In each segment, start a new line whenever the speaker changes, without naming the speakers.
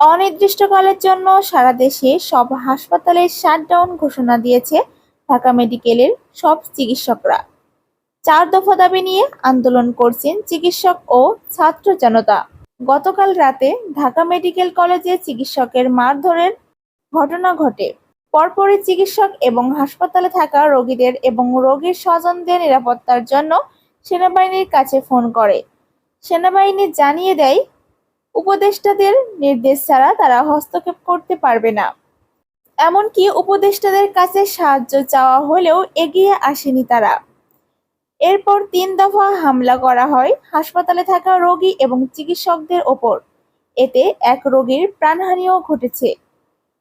অনির্দিষ্টকালের জন্য সারা দেশে সব হাসপাতালে শাটডাউন ঘোষণা দিয়েছে ঢাকা মেডিকেলের সব চিকিৎসকরা। ৪ দফা দাবি নিয়ে আন্দোলন করছেন চিকিৎসক ও ছাত্র জনতা। গতকাল রাতে ঢাকা মেডিকেল কলেজে চিকিৎসকের মারধরের ঘটনা ঘটে। পরপরই চিকিৎসক এবং হাসপাতালে থাকা রোগীদের এবং রোগীর স্বজনদের নিরাপত্তার জন্য সেনাবাহিনীর কাছে ফোন করে। সেনাবাহিনী জানিয়ে দেয়, উপদেষ্টাদের নির্দেশ ছাড়া তারা হস্তক্ষেপ করতে পারবে না। এমনকি উপদেষ্টাদের কাছে সাহায্য চাওয়া হলেও এগিয়ে আসেনি তারা। এরপর ৩ দফা হামলা করা হয় হাসপাতালে থাকা রোগী এবং চিকিৎসকদের ওপর। এতে এক রোগীর প্রাণহানিও ঘটেছে।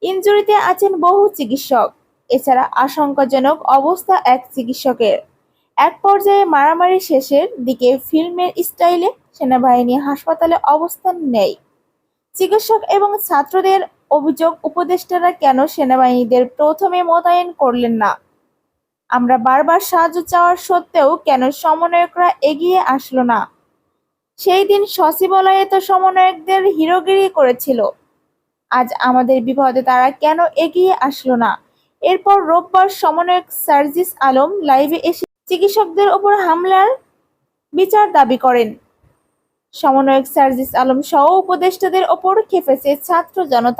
ইনজুরিতে আছেন বহু চিকিৎসক। এছাড়া আশঙ্কাজনক অবস্থা এক চিকিৎসকের। এক পর্যায়ে মারামারি শেষের দিকে ফিল্মের স্টাইলে সেনাবাহিনী হাসপাতালে অবস্থান নেয়। চিকিৎসক এবং ছাত্রদের অভিযোগ, উপদেষ্টারা কেন সেনাবাহিনীদের প্রথমে মোতায়েন করলেন না? আমরা বারবার সাহায্য চাওয়ার সত্ত্বেও কেন সমন্বয়করা এগিয়ে আসলো না? সেই দিন সচিবালয়ে তো সমন্বয়কদের হিরোগিরি করেছিল। আজ আমাদের বিপদে তারা কেন এগিয়ে আসলো না? এরপর রোববার সমন্বয়ক সার্জিস আলম লাইভে এসে চিকিৎসকদের ওপর হামলার বিচার দাবি করেন। সমন্বয়ক সার্জিস আলম সহ উপদেষ্টাদের ওপর খেপেছে ছাত্র জনতা।